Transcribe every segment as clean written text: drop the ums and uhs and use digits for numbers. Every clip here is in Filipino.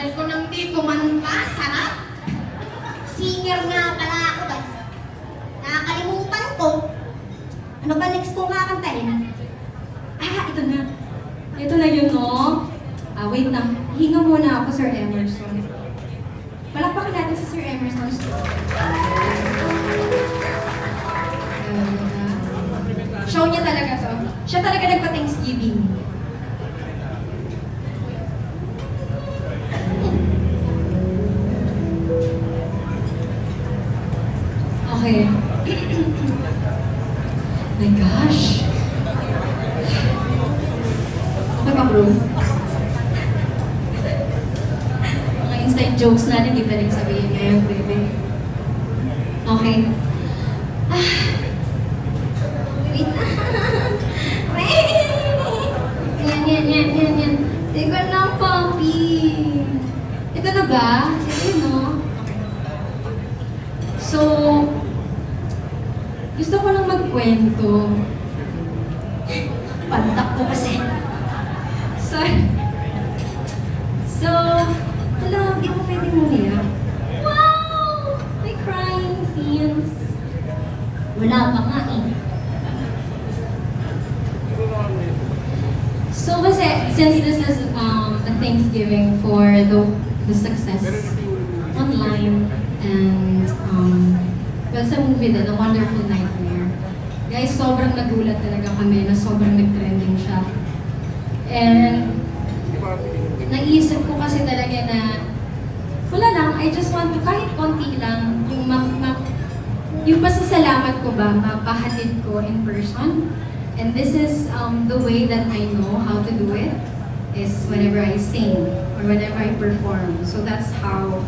Tagal ko nang di kumanta. Sarap! Singer nga pala ako, guys. Nakakalimutan ko. Ano ba next kong kakantahin? Ito na. Ito na yun, no? Wait na. Hinga muna ako, Sir Emerson. Palakpakan natin si Sir Emerson. Show niya talaga to. Siya talaga nagpa-Thanksgiving. Okay. My gosh. Okay ba, bro? Mga inside jokes natin, di pa rin sabihin ngayon, baby. Okay. Wait na. Yan. Teka lang, papi. Ito na ba? Ito yun, no? So, gusto ko lang magkwento. Pantak ko kasi. So, hala, hindi ko pwedeng umiyak. Wow! May crying scenes. Wala pa nga eh. So kasi, since this is a Thanksgiving for the success online and well, sa movie din, A Wonderful Nightmare. Guys, sobrang nagulat talaga kami na sobrang nag-trending siya. And naisip ko kasi talaga na wala lang, I just want to, kahit konti lang, yung pasasalamat ko ba, mapahatid ko in person. And this is the way that I know how to do it, is whenever I sing or whenever I perform. So that's how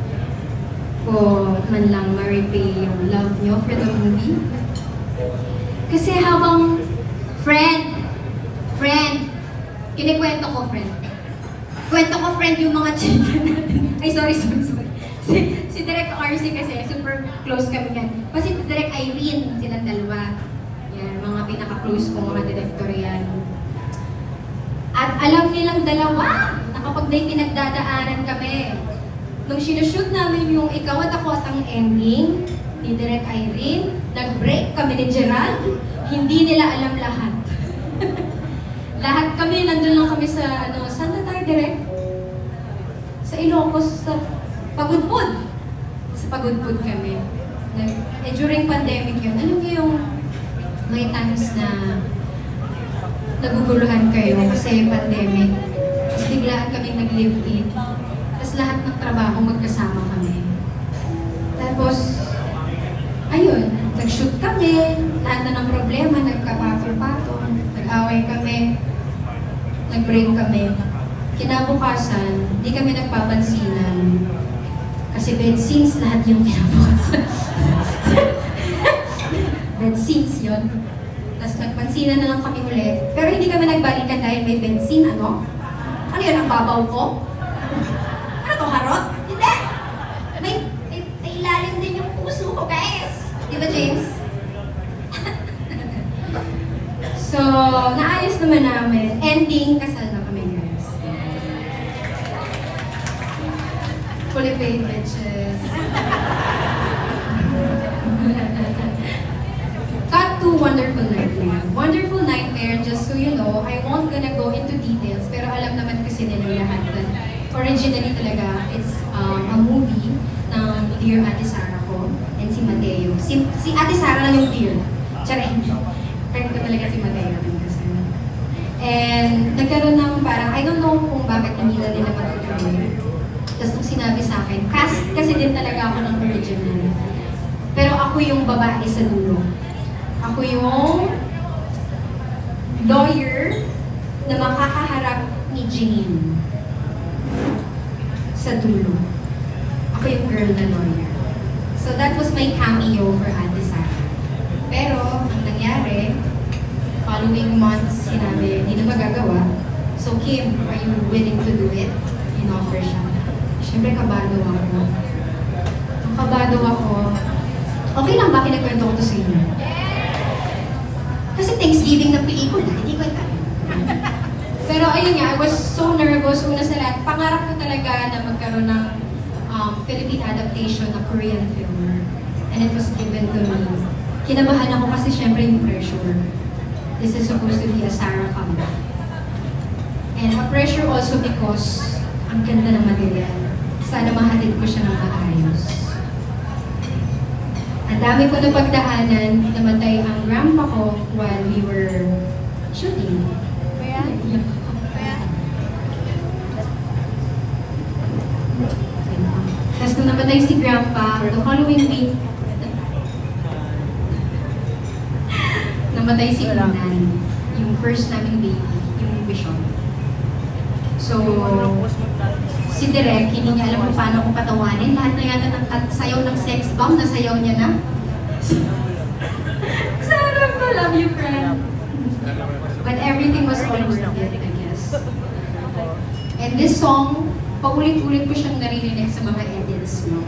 ko man lang ma-repay yung love nyo for the movie. Kasi habang kinikwento ko, kwento ko, yung mga children natin. Ay, sorry. Si Direk RC kasi, super close kami yan. Kasi si Direk Irene, silang dalawa. Yan, mga pinaka-close ko, mga director yan. At alam nilang dalawa na kapag may pinagdadaanan kami, nung sinushoot namin yung Ikaw at Ako at ang ending ni Direk Irene, nag-break kami ni Gerald, hindi nila alam lahat. Lahat kami, nandun lang kami sa, saan na tayo, Direk? Sa Ilocos, sa Pagudpud. Sa Pagudpud kami. During pandemic yun, alam niyo yung may times na naguguluhan kayo kasi pandemic. Tapos biglaan kami nag-live-in. Tapos lahat ng trabaho magkasama kami. Tapos, ayun, nag-shoot kami, lahat na ng problema, nagkapatol-patol, nag-away kami, nag-break kami. Kinabukasan, di kami nagpapansinan. Kasi bed scenes lahat yung kinabukasan. Bed scenes yun. Tapos nagpansinan na lang kami ulit. Pero hindi kami nagbalikan dahil may bed scene, ano? Ano yun, ang babaw ko? Ano to, harot? Hindi! May ilalim din yung puso ko, guys! Di ba, James? So, naayos naman namin. Ending, kasal na kami, guys. Fully paid, bitches. Cut to Wonderful Nightmare. Wonderful Nightmare, just so you know, I won't gonna go into details, pero alam naman kasi nila lahat na originally talaga, it's a movie ng Dear Ate Sara ko and si Mateo. Si Ate Sara lang yung Dear. Charing. Friend ko talaga si Mateo. And nagkaroon ng parang, I don't know kung bakit hindi na nila matutuloy. Tapos nung sinabi sa akin, cast kasi din talaga ako ng original. Pero ako yung babae sa dulo. Ako yung lawyer na makakaharap ni Jean sa dulo. Ako yung girl na lawyer. So that was my cameo for Ate Sara. Pero, ang nangyari, following months, sinabi, hindi na magagawa. So, Kim, are you willing to do it? In-offer siya. Siyempre, kabado ako. Ang kabado ako, okay lang ba kinakwento ko to sa inyo? Kasi Thanksgiving na pelikula, hindi ko ikaw. Pero ayun nga, I was so nervous. Una sa lahat, pangarap ko talaga na magkaroon ng Philippine adaptation na Korean film. And it was given to me. Kinabahan ako kasi syempre yung pressure. This is supposed to be a Sarah comeback. And a pressure also because ang ganda ng material. Sana mahatid ko siya ng maayos. Ang dami ko na pagdaanan, namatay ang grandpa ko while we were shooting. Tapos nung namatay si grandpa, the following week, namatay si Unan, yung first naming baby, yung Vision. So, si Direk, hindi niya alam kung paano ko patawanin. Lahat na yata ng sayaw ng sex bomb, nasayaw niya na. Sarap ko, love you, friend. But everything was all worth it, I guess. And this song, paulit-ulit ko siyang naririnig sa mga edits mo.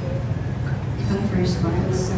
Itong first part. So,